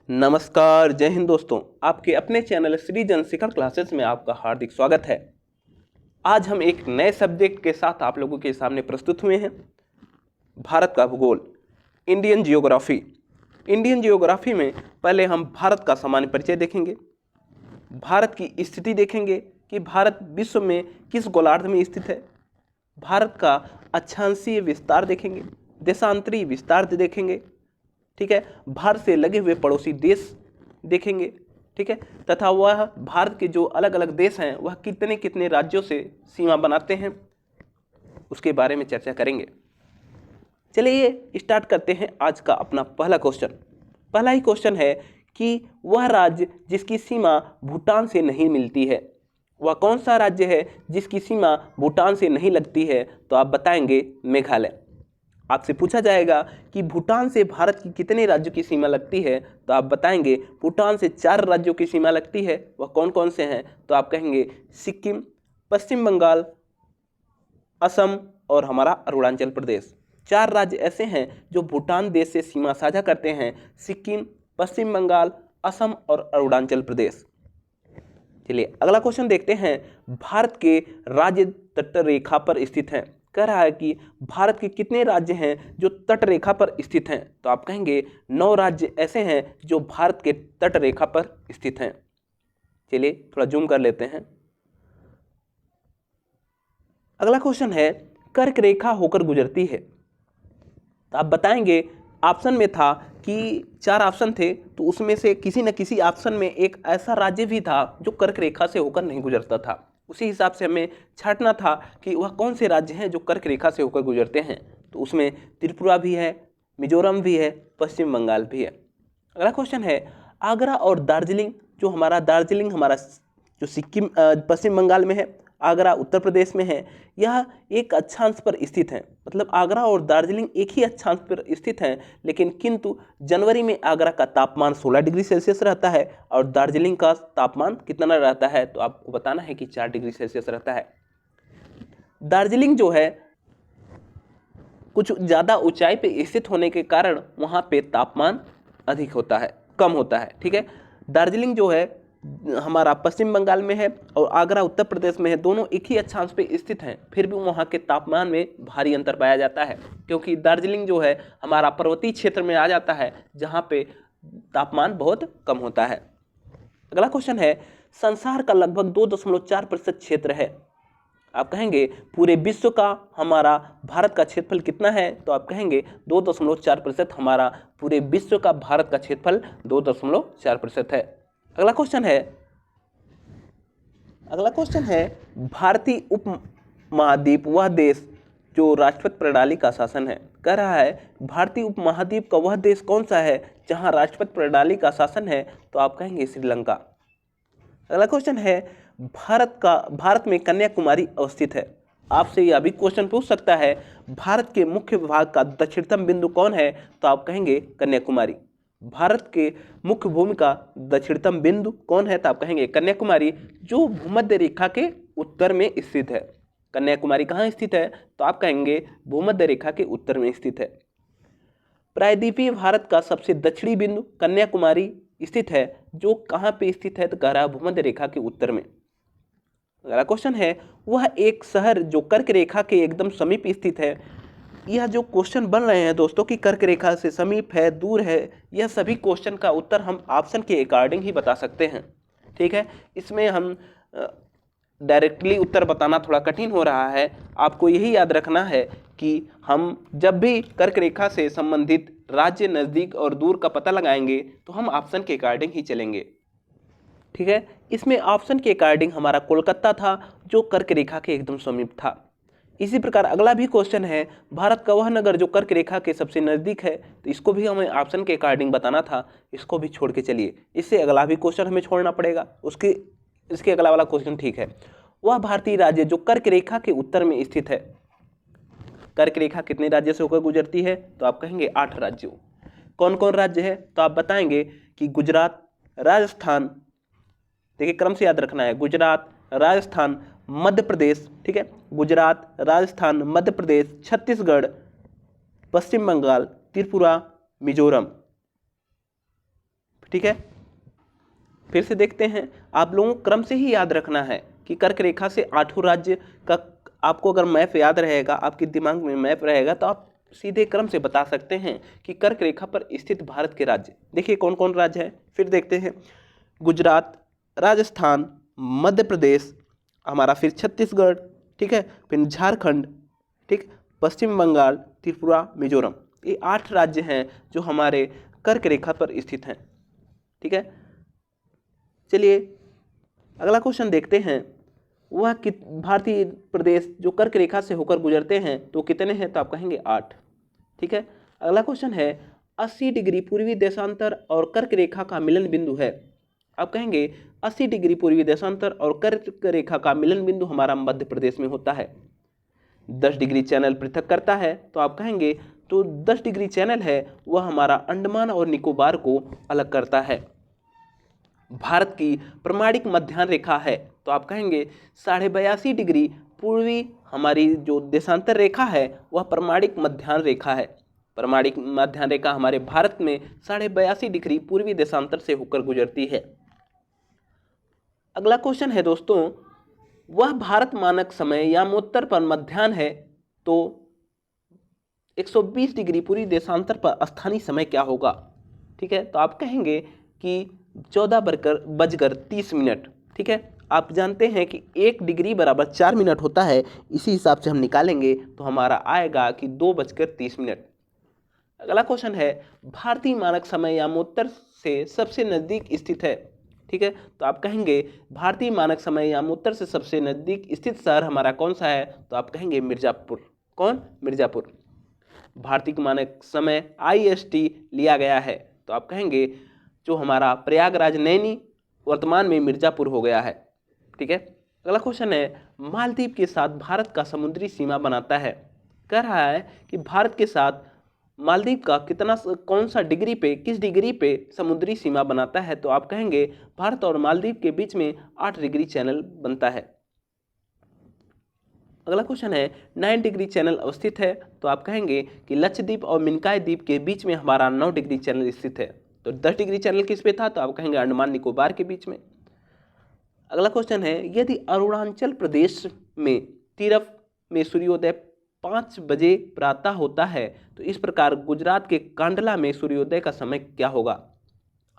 नमस्कार, जय हिंद दोस्तों। आपके अपने चैनल श्री जन शिखर क्लासेस में आपका हार्दिक स्वागत है। आज हम एक नए सब्जेक्ट के साथ आप लोगों के सामने प्रस्तुत हुए हैं। भारत का भूगोल, इंडियन जियोग्राफी। इंडियन जियोग्राफी में पहले हम भारत का सामान्य परिचय देखेंगे, भारत की स्थिति देखेंगे कि भारत विश्व में किस गोलार्ध में स्थित है, भारत का अक्षांशीय विस्तार देखेंगे, देशांतरी विस्तार देखेंगे, ठीक है, भारत से लगे हुए पड़ोसी देश देखेंगे, ठीक है, तथा वह भारत के जो अलग अलग देश हैं वह कितने कितने राज्यों से सीमा बनाते हैं उसके बारे में चर्चा करेंगे। चलिए स्टार्ट करते हैं आज का अपना पहला क्वेश्चन। पहला ही क्वेश्चन है कि वह राज्य जिसकी सीमा भूटान से नहीं मिलती है, वह कौन सा राज्य है जिसकी सीमा भूटान से नहीं लगती है? तो आप बताएंगे मेघालय। आपसे पूछा जाएगा कि भूटान से भारत की कितने राज्यों की सीमा लगती है, तो आप बताएंगे भूटान से 4 राज्यों की सीमा लगती है। वह कौन कौन से हैं? तो आप कहेंगे सिक्किम, पश्चिम बंगाल, असम और हमारा अरुणाचल प्रदेश। 4 राज्य ऐसे हैं जो भूटान देश से सीमा साझा करते हैं, सिक्किम, पश्चिम बंगाल, असम और अरुणाचल प्रदेश। चलिए अगला क्वेश्चन देखते हैं। भारत के राज्य तट रेखा पर स्थित हैं। कह रहा है कि भारत के कितने राज्य हैं जो तट रेखा पर स्थित हैं? तो आप कहेंगे 9 राज्य ऐसे हैं जो भारत के तट रेखा पर स्थित हैं। चलिए थोड़ा जूम कर लेते हैं। अगला क्वेश्चन है, कर्क रेखा होकर गुजरती है। तो आप बताएंगे, ऑप्शन में था कि 4 ऑप्शन थे, तो उसमें से किसी न किसी ऑप्शन में एक ऐसा राज्य भी था जो कर्क रेखा से होकर नहीं गुजरता था। उसी हिसाब से हमें छांटना था कि वह कौन से राज्य हैं जो कर्क रेखा से होकर गुजरते हैं। तो उसमें त्रिपुरा भी है, मिजोरम भी है, पश्चिम बंगाल भी है। अगला क्वेश्चन है, आगरा और दार्जिलिंग, जो हमारा दार्जिलिंग हमारा जो सिक्किम पश्चिम बंगाल में है, आगरा उत्तर प्रदेश में है, यह एक अक्षांश पर स्थित है। मतलब आगरा और दार्जिलिंग एक ही अक्षांश पर स्थित हैं, लेकिन किंतु जनवरी में आगरा का तापमान 16 डिग्री सेल्सियस रहता है और दार्जिलिंग का तापमान कितना रहता है? तो आपको बताना है कि 4 डिग्री सेल्सियस रहता है। दार्जिलिंग जो है कुछ ज़्यादा ऊंचाई पे स्थित होने के कारण वहाँ पे तापमान अधिक होता है, कम होता है, ठीक है। दार्जिलिंग जो है हमारा पश्चिम बंगाल में है और आगरा उत्तर प्रदेश में है, दोनों एक ही अक्षांश पे स्थित हैं, फिर भी वहाँ के तापमान में भारी अंतर पाया जाता है, क्योंकि दार्जिलिंग जो है हमारा पर्वतीय क्षेत्र में आ जाता है जहाँ पे तापमान बहुत कम होता है। अगला क्वेश्चन है, संसार का लगभग 2.4% क्षेत्र है। आप कहेंगे पूरे विश्व का हमारा भारत का क्षेत्रफल कितना है? तो आप कहेंगे 2.4% हमारा पूरे विश्व का भारत का क्षेत्रफल 2.4% है। अगला क्वेश्चन है भारतीय उपमहाद्वीप वह देश जो राष्ट्रपति प्रणाली का शासन है। कह रहा है भारतीय उपमहाद्वीप का वह देश कौन सा है जहां राष्ट्रपति प्रणाली का शासन है? तो आप कहेंगे श्रीलंका। अगला क्वेश्चन है, भारत में कन्याकुमारी अवस्थित है। आपसे यह भी क्वेश्चन पूछ सकता है, भारत के मुख्य भाग का दक्षिणतम बिंदु कौन है? तो आप कहेंगे कन्याकुमारी। भारत के मुख्य भूमि का दक्षिणतम बिंदु कौन है? तो आप कहेंगे कन्याकुमारी, जो भूमध्य रेखा के उत्तर में स्थित है। कन्याकुमारी कहाँ स्थित है? तो आप कहेंगे भूमध्य रेखा के उत्तर में स्थित है। प्रायद्वीपीय भारत का सबसे दक्षिणी बिंदु कन्याकुमारी स्थित है, जो कहाँ पे स्थित है? तो कह रहा है भूमध्य रेखा के उत्तर में। अगला क्वेश्चन है, वह एक शहर जो कर्क रेखा के एकदम समीप स्थित है। यह जो क्वेश्चन बन रहे हैं दोस्तों कि कर्क रेखा से समीप है, दूर है, यह सभी क्वेश्चन का उत्तर हम ऑप्शन के अकॉर्डिंग ही बता सकते हैं, ठीक है। इसमें हम डायरेक्टली उत्तर बताना थोड़ा कठिन हो रहा है। आपको यही याद रखना है कि हम जब भी कर्क रेखा से संबंधित राज्य नज़दीक और दूर का पता लगाएंगे तो हम ऑप्शन के अकॉर्डिंग ही चलेंगे, ठीक है। इसमें ऑप्शन के अकॉर्डिंग हमारा कोलकाता था जो कर्क रेखा के एकदम समीप था। इसी प्रकार अगला भी क्वेश्चन है, भारत का वह नगर जो कर्क रेखा के सबसे नज़दीक है, तो इसको भी हमें ऑप्शन के अकॉर्डिंग बताना था, इसको भी छोड़ के चलिए। इससे अगला भी क्वेश्चन हमें छोड़ना पड़ेगा, इसके अगला वाला क्वेश्चन ठीक है। वह भारतीय राज्य जो कर्क रेखा के उत्तर में स्थित है। कर्क रेखा कितने राज्य से होकर गुजरती है? तो आप कहेंगे 8 राज्यों। कौन कौन राज्य है? तो आप बताएंगे कि गुजरात, राजस्थान, देखिए क्रम से याद रखना है, गुजरात, राजस्थान, मध्य प्रदेश, ठीक है, गुजरात, राजस्थान, मध्य प्रदेश, छत्तीसगढ़, पश्चिम बंगाल, त्रिपुरा, मिजोरम। ठीक है, फिर से देखते हैं। आप लोगों को क्रम से ही याद रखना है कि कर्क रेखा से 8 राज्य का आपको अगर मैप याद रहेगा, आपके दिमाग में मैप रहेगा, तो आप सीधे क्रम से बता सकते हैं कि कर्क रेखा पर स्थित भारत के राज्य देखिए कौन कौन राज्य है। फिर देखते हैं, गुजरात, राजस्थान, मध्य प्रदेश, हमारा फिर छत्तीसगढ़, ठीक है, फिर झारखंड, ठीक, पश्चिम बंगाल, त्रिपुरा, मिजोरम। ये 8 राज्य हैं जो हमारे कर्क रेखा पर स्थित हैं। ठीक है, चलिए अगला क्वेश्चन देखते हैं। वह भारतीय प्रदेश जो कर्क रेखा से होकर गुजरते हैं तो कितने हैं, तो आप कहेंगे 8। ठीक है, अगला क्वेश्चन है 80 डिग्री पूर्वी देशांतर और कर्क रेखा का मिलन बिंदु है। आप कहेंगे 80 डिग्री पूर्वी देशांतर और कर्क रेखा का मिलन बिंदु हमारा मध्य प्रदेश में होता है। 10 डिग्री चैनल पृथक करता है, तो आप कहेंगे तो 10 डिग्री चैनल है वह हमारा अंडमान और निकोबार को अलग करता है। भारत की प्रमाणिक मध्याह्न रेखा है, तो आप कहेंगे 82.5 डिग्री पूर्वी हमारी जो देशांतर रेखा है वह प्रमाणिक मध्याह्न रेखा है। प्रमाणिक मध्याह्न रेखा हमारे भारत में 82.5 डिग्री पूर्वी देशांतर से होकर गुजरती है। अगला क्वेश्चन है दोस्तों, वह भारत मानक समय यामोत्तर पर मध्याह्न है तो 120 डिग्री पूर्वी देशांतर पर स्थानीय समय क्या होगा। ठीक है, तो आप कहेंगे कि 14:30। ठीक है, आप जानते हैं कि 1 डिग्री बराबर 4 मिनट होता है, इसी हिसाब से हम निकालेंगे तो हमारा आएगा कि 2:30। अगला क्वेश्चन है, भारतीय मानक समय यामोत्तर से सबसे नज़दीक स्थित है। ठीक है, तो आप कहेंगे भारतीय मानक समय यामोत्तर से सबसे नज़दीक स्थित शहर हमारा कौन सा है, तो आप कहेंगे मिर्ज़ापुर। कौन, मिर्ज़ापुर। भारतीय मानक समय IST लिया गया है, तो आप कहेंगे जो हमारा प्रयागराज नैनी वर्तमान में मिर्ज़ापुर हो गया है। ठीक है, अगला क्वेश्चन है, मालदीव के साथ भारत का समुद्री सीमा बनाता है। कह रहा है कि भारत के साथ मालदीव का कौन सा डिग्री पे, किस डिग्री पे समुद्री सीमा बनाता है, तो आप कहेंगे भारत और मालदीव के बीच में 8 डिग्री चैनल बनता है। अगला क्वेश्चन है, 9 डिग्री चैनल अवस्थित है, तो आप कहेंगे कि लक्षद्वीप और मिनकॉय द्वीप के बीच में हमारा 9 डिग्री चैनल स्थित है। तो 10 डिग्री चैनल किस पे था, तो आप कहेंगे अंडमान निकोबार के बीच में। अगला क्वेश्चन है, यदि अरुणाचल प्रदेश में तीरथ में सूर्योदय 5 बजे प्रातः होता है तो इस प्रकार गुजरात के कांडला में सूर्योदय का समय क्या होगा।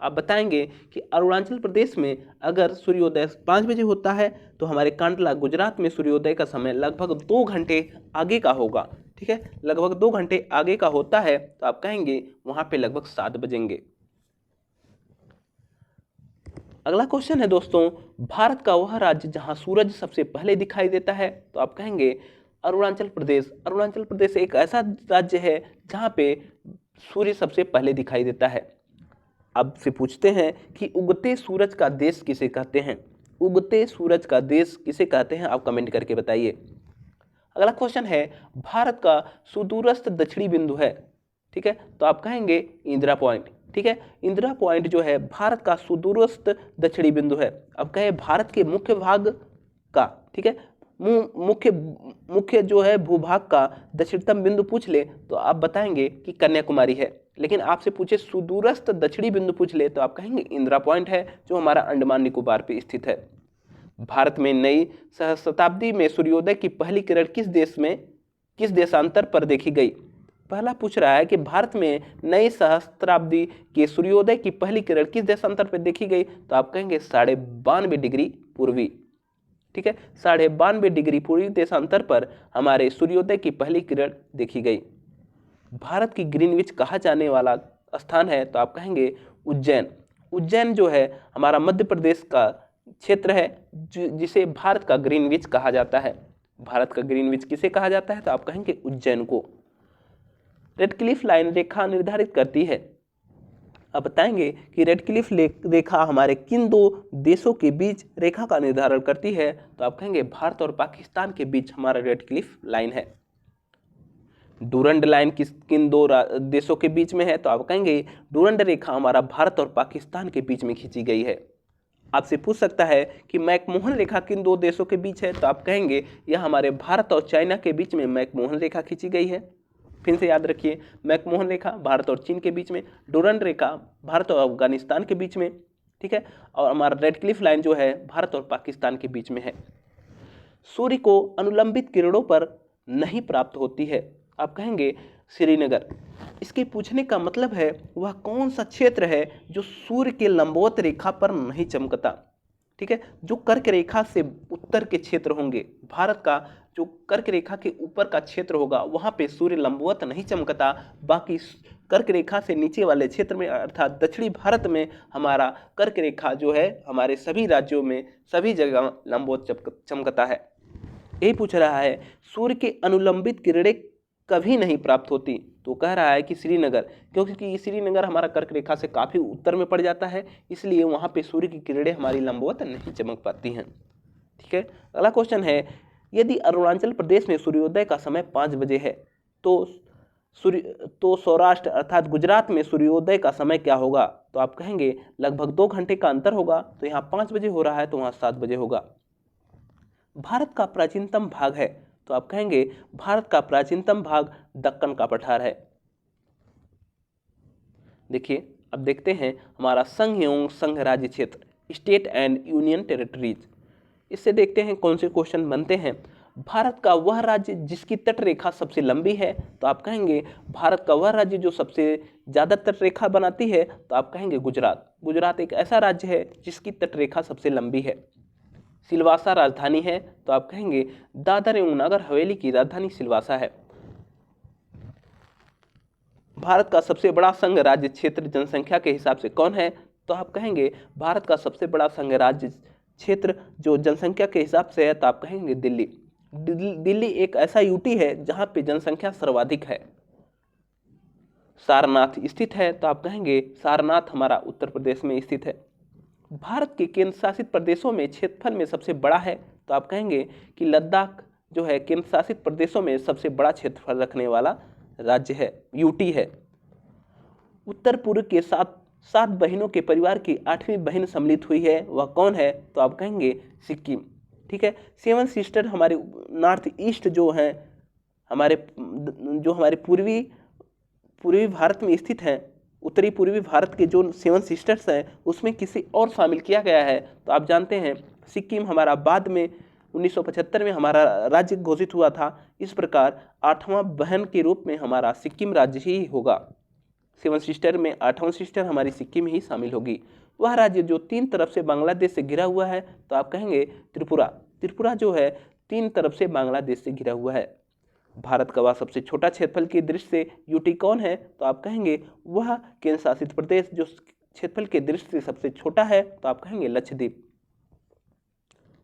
आप बताएंगे कि अरुणाचल प्रदेश में अगर सूर्योदय 5 बजे होता है तो हमारे कांडला गुजरात में सूर्योदय का समय लगभग 2 घंटे आगे का होगा। ठीक है, लगभग 2 घंटे आगे का होता है, तो आप कहेंगे वहाँ पे लगभग 7 बजेंगे। अगला क्वेश्चन है दोस्तों, भारत का वह राज्य जहाँ सूरज सबसे पहले दिखाई देता है, तो आप कहेंगे अरुणाचल प्रदेश। अरुणाचल प्रदेश एक ऐसा राज्य है जहाँ पे सूर्य सबसे पहले दिखाई देता है। आपसे पूछते हैं कि उगते सूरज का देश किसे कहते हैं। उगते सूरज का देश किसे कहते हैं, आप कमेंट करके बताइए। अगला क्वेश्चन है, भारत का सुदूरस्थ दक्षिणी बिंदु है। ठीक है, तो आप कहेंगे इंदिरा पॉइंट। ठीक है, इंदिरा पॉइंट जो है भारत का सुदूरस्थ दक्षिणी बिंदु है। अब कहे भारत के मुख्य भाग का, ठीक है, मुख्य जो है भूभाग का दक्षिणतम बिंदु पूछ ले तो आप बताएंगे कि कन्याकुमारी है। लेकिन आपसे पूछे सुदूरस्थ दक्षिणी बिंदु पूछ ले तो आप कहेंगे इंदिरा पॉइंट है जो हमारा अंडमान निकोबार पे स्थित है। भारत में नई सहस्त्राब्दी में सूर्योदय की पहली किरण किस देशांतर पर देखी गई। पहला पूछ रहा है कि भारत में नई सहस्त्राब्दी के सूर्योदय की पहली किरण किस देशांतर पर देखी गई, तो आप कहेंगे 92.5 डिग्री पूर्वी। ठीक है, 92.5 डिग्री पूर्वी देशांतर पर हमारे सूर्योदय की पहली किरण देखी गई। भारत की ग्रीनविच कहा जाने वाला स्थान है, तो आप कहेंगे उज्जैन। उज्जैन जो है हमारा मध्य प्रदेश का क्षेत्र है जिसे भारत का ग्रीनविच कहा जाता है। भारत का ग्रीनविच किसे कहा जाता है, तो आप कहेंगे उज्जैन को। रेडक्लिफ लाइन रेखा निर्धारित करती है। अब बताएंगे कि रेडक्लिफ रेखा हमारे किन 2 देशों के बीच रेखा का निर्धारण करती है, तो आप कहेंगे भारत और पाकिस्तान के बीच हमारा रेडक्लिफ लाइन है। डूरंड लाइन किन 2 देशों के बीच में है, तो आप कहेंगे डूरंड रेखा हमारा भारत और पाकिस्तान के बीच में खींची गई है। आपसे पूछ सकता है कि मैकमोहन रेखा किन 2 देशों के बीच है, तो आप कहेंगे यह हमारे भारत और चाइना के बीच में मैकमोहन रेखा खींची गई है। फिर से याद रखिए, मैकमोहन रेखा भारत और चीन के बीच में, डोरंड रेखा भारत और अफगानिस्तान के बीच में, ठीक है, और हमारा रेडक्लिफ लाइन जो है भारत और पाकिस्तान के बीच में है। सूर्य को अनुलंबित किरणों पर नहीं प्राप्त होती है, आप कहेंगे श्रीनगर। इसके पूछने का मतलब है वह कौन सा क्षेत्र है जो सूर्य के लंबवत रेखा पर नहीं चमकता, ठीक है, जो कर्क रेखा से उत्तर के क्षेत्र होंगे, भारत का जो कर्क रेखा के ऊपर का क्षेत्र होगा वहां पे सूर्य लंबवत नहीं चमकता, बाकी कर्क रेखा से नीचे वाले क्षेत्र में अर्थात दक्षिणी भारत में हमारा कर्क रेखा जो है हमारे सभी राज्यों में सभी जगह लंबवत चमकता है। यही पूछ रहा है सूर्य के अनुलंबित किरणें कभी नहीं प्राप्त होती, तो कह रहा है कि श्रीनगर, क्योंकि श्रीनगर हमारा कर्क रेखा से काफ़ी उत्तर में पड़ जाता है, इसलिए वहाँ पे सूर्य की किरणें हमारी लंबवत नहीं चमक पाती हैं, ठीक है। अगला क्वेश्चन है, यदि अरुणाचल प्रदेश में सूर्योदय का समय 5 बजे है तो सौराष्ट्र अर्थात गुजरात में सूर्योदय का समय क्या होगा, तो आप कहेंगे लगभग 2 घंटे का अंतर होगा, तो यहाँ 5 बजे हो रहा है तो वहाँ 7 बजे होगा। भारत का प्राचीनतम भाग है, तो आप कहेंगे भारत का प्राचीनतम भाग दक्कन का पठार है। देखिए अब देखते हैं हमारा संघ एवं संघ राज्य क्षेत्र, स्टेट एंड यूनियन टेरिटरीज, इससे देखते हैं कौन से क्वेश्चन बनते हैं। भारत का वह राज्य जिसकी तट रेखा सबसे लंबी है, तो आप कहेंगे भारत का वह राज्य जो सबसे ज़्यादा तट रेखा बनाती है, तो आप कहेंगे गुजरात। गुजरात एक ऐसा राज्य है जिसकी तट रेखा सबसे लंबी है। सिलवासा राजधानी है, तो आप कहेंगे दादर एवं नगर हवेली की राजधानी सिलवासा है। भारत का सबसे बड़ा संघ राज्य क्षेत्र जनसंख्या के हिसाब से कौन है, तो आप कहेंगे भारत का सबसे बड़ा संघ राज्य क्षेत्र जो जनसंख्या के हिसाब से है, तो आप कहेंगे दिल्ली। दिल्ली एक ऐसा यूटी है जहां पे जनसंख्या सर्वाधिक है। सारनाथ स्थित है, तो आप कहेंगे सारनाथ हमारा उत्तर प्रदेश में स्थित है। भारत के केंद्र शासित प्रदेशों में क्षेत्रफल में सबसे बड़ा है, तो आप कहेंगे कि लद्दाख जो है केंद्र शासित प्रदेशों में सबसे बड़ा क्षेत्रफल रखने वाला राज्य है, यूटी है। उत्तर पूर्व के 7 बहनों के परिवार की 8वीं बहन सम्मिलित हुई है, वह कौन है, तो आप कहेंगे सिक्किम, ठीक है। 7 सिस्टर हमारे नॉर्थ ईस्ट जो हैं हमारे पूर्वी भारत में स्थित हैं, उत्तरी पूर्वी भारत के जो 7 सिस्टर्स हैं उसमें किसी और शामिल किया गया है, तो आप जानते हैं सिक्किम हमारा बाद में 1975 में हमारा राज्य घोषित हुआ था। इस प्रकार 8वां बहन के रूप में हमारा सिक्किम राज्य ही होगा। 7 सिस्टर में 8वां सिस्टर हमारी सिक्किम ही शामिल होगी। वह राज्य जो 3 तरफ से बांग्लादेश से घिरा हुआ है, तो आप कहेंगे त्रिपुरा। त्रिपुरा जो है 3 तरफ से बांग्लादेश से घिरा हुआ है। भारत का वह सबसे छोटा क्षेत्रफल की दृष्टि से यूटी कौन है, तो आप कहेंगे वह केंद्र शासित प्रदेश जो क्षेत्रफल के दृष्टि से सबसे छोटा है, तो आप कहेंगे लक्षद्वीप।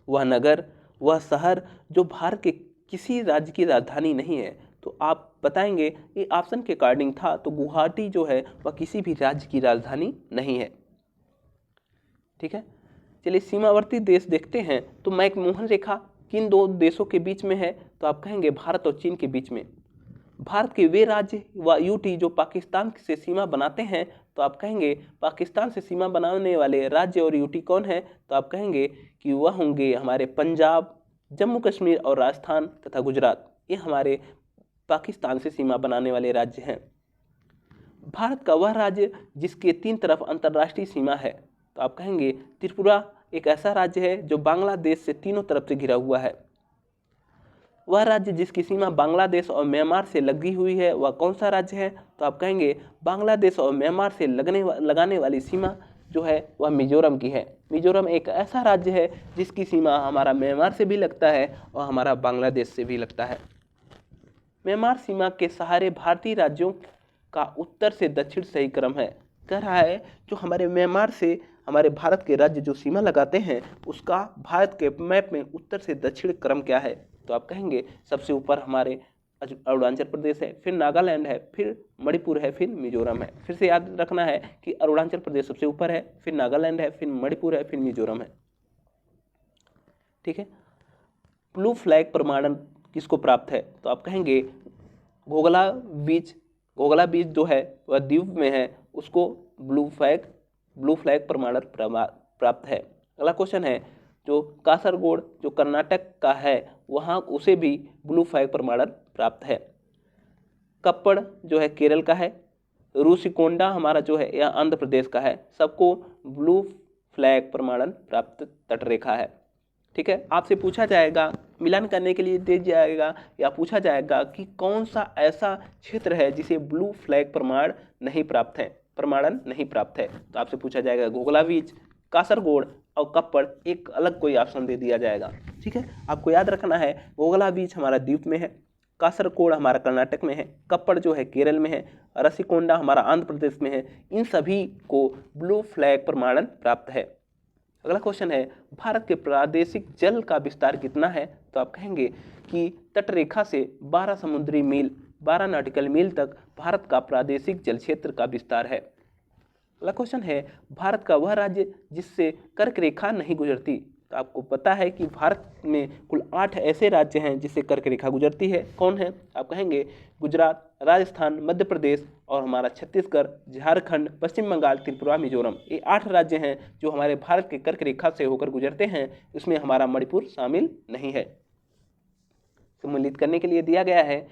वह नगर, वह शहर जो भारत के किसी राज्य की राजधानी नहीं है, तो आप बताएंगे ये ऑप्शन के अकॉर्डिंग था, तो गुवाहाटी जो है वह किसी भी राज्य की राजधानी नहीं है, ठीक है। चलिए सीमावर्ती देश देखते हैं, तो मैकमोहन रेखा किन 2 देशों के बीच में है, तो आप कहेंगे भारत और चीन के बीच में। भारत के वे राज्य व यूटी जो पाकिस्तान से सीमा बनाते हैं, तो आप कहेंगे पाकिस्तान से सीमा बनाने वाले राज्य और यूटी कौन है, तो आप कहेंगे कि वह होंगे हमारे पंजाब, जम्मू कश्मीर और राजस्थान तथा गुजरात। ये हमारे पाकिस्तान से सीमा बनाने वाले राज्य हैं। भारत का वह राज्य जिसके 3 तरफ अंतर्राष्ट्रीय सीमा है, तो आप कहेंगे त्रिपुरा एक ऐसा राज्य है जो बांग्लादेश से तीनों तरफ से घिरा हुआ है। वह राज्य जिसकी सीमा बांग्लादेश और म्यांमार से लगी हुई है, वह कौन सा राज्य है, तो आप कहेंगे बांग्लादेश और म्यांमार से लगाने वाली सीमा जो है वह मिजोरम की है। मिजोरम एक ऐसा राज्य है जिसकी सीमा हमारा म्यांमार से भी लगता है और हमारा बांग्लादेश से भी लगता है। म्यांमार सीमा के सहारे भारतीय राज्यों का उत्तर से दक्षिण सही क्रम है। कह रहा है जो हमारे म्यांमार से हमारे भारत के राज्य जो सीमा लगाते हैं उसका भारत के मैप में उत्तर से दक्षिण क्रम क्या है, तो आप कहेंगे सबसे ऊपर हमारे अरुणाचल प्रदेश है, फिर नागालैंड है, फिर मणिपुर है, फिर मिजोरम है। फिर से याद रखना है कि अरुणाचल प्रदेश सबसे ऊपर है, फिर नागालैंड है, फिर मणिपुर है, फिर मिजोरम है, ठीक है। ब्लू फ्लैग प्रमाणन किसको प्राप्त है, तो आप कहेंगे घोघला बीच जो है वह द्वीप में है, उसको ब्लू फ्लैग प्रमाणन प्राप्त है। अगला क्वेश्चन है जो कासरगोड जो कर्नाटक का है वहाँ उसे भी ब्लू फ्लैग प्रमाणन प्राप्त है। कप्पड़ जो है केरल का है, रूसिकोंडा हमारा जो है यह आंध्र प्रदेश का है। सबको ब्लू फ्लैग प्रमाणन प्राप्त तटरेखा है। ठीक है, आपसे पूछा जाएगा, मिलान करने के लिए दे जाएगा या पूछा जाएगा कि कौन सा ऐसा क्षेत्र है जिसे ब्लू फ्लैग प्रमाणन नहीं प्राप्त है। तो आपसे पूछा जाएगा घोघला बीच, कासरगोड और कप्पड़, एक अलग कोई ऑप्शन दे दिया जाएगा। ठीक है, आपको याद रखना है घोघला बीच हमारा द्वीप में है, कासरगोड हमारा कर्नाटक में है, कप्पड़ जो है केरल में है, रसिकोंडा हमारा आंध्र प्रदेश में है। इन सभी को ब्लू फ्लैग प्रमाणन प्राप्त है। अगला क्वेश्चन है भारत के प्रादेशिक जल का विस्तार कितना है। तो आप कहेंगे कि तटरेखा से 12 समुद्री मील 12 नॉटिकल मील तक भारत का प्रादेशिक जल क्षेत्र का विस्तार है। अगला क्वेश्चन है भारत का वह राज्य जिससे कर्क रेखा नहीं गुजरती। तो आपको पता है कि भारत में कुल 8 ऐसे राज्य हैं जिससे कर्क रेखा गुजरती है। कौन है? आप कहेंगे गुजरात, राजस्थान, मध्य प्रदेश और हमारा छत्तीसगढ़, झारखंड, पश्चिम बंगाल, त्रिपुरा, मिजोरम। ये 8 राज्य हैं जो हमारे भारत के कर्क रेखा से होकर गुजरते हैं। इसमें हमारा मणिपुर शामिल नहीं है। सम्मिलित करने के लिए दिया गया है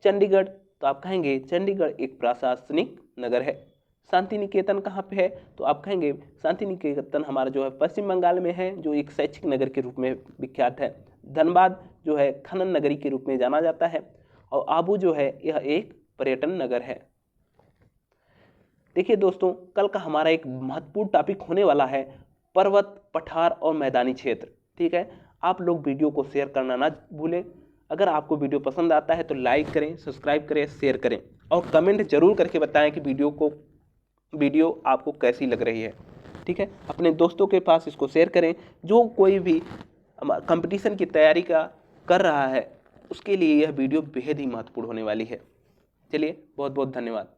चंडीगढ़। तो आप कहेंगे चंडीगढ़ एक प्रशासनिक नगर है। शांति निकेतन कहाँ पे है? तो आप कहेंगे शांति निकेतन हमारा जो है पश्चिम बंगाल में है, जो एक शैक्षिक नगर के रूप में विख्यात है। धनबाद जो है खनन नगरी के रूप में जाना जाता है और आबू जो है यह एक पर्यटन नगर है। देखिए दोस्तों, कल का हमारा एक महत्वपूर्ण टॉपिक होने वाला है पर्वत, पठार और मैदानी क्षेत्र। ठीक है, आप लोग वीडियो को शेयर करना ना भूलें। अगर आपको वीडियो पसंद आता है तो लाइक करें, सब्सक्राइब करें, शेयर करें और कमेंट जरूर करके बताएं कि वीडियो आपको कैसी लग रही है। ठीक है, अपने दोस्तों के पास इसको शेयर करें। जो कोई भी कंपटीशन की तैयारी कर रहा है उसके लिए यह वीडियो बेहद ही महत्वपूर्ण होने वाली है। चलिए, बहुत बहुत धन्यवाद।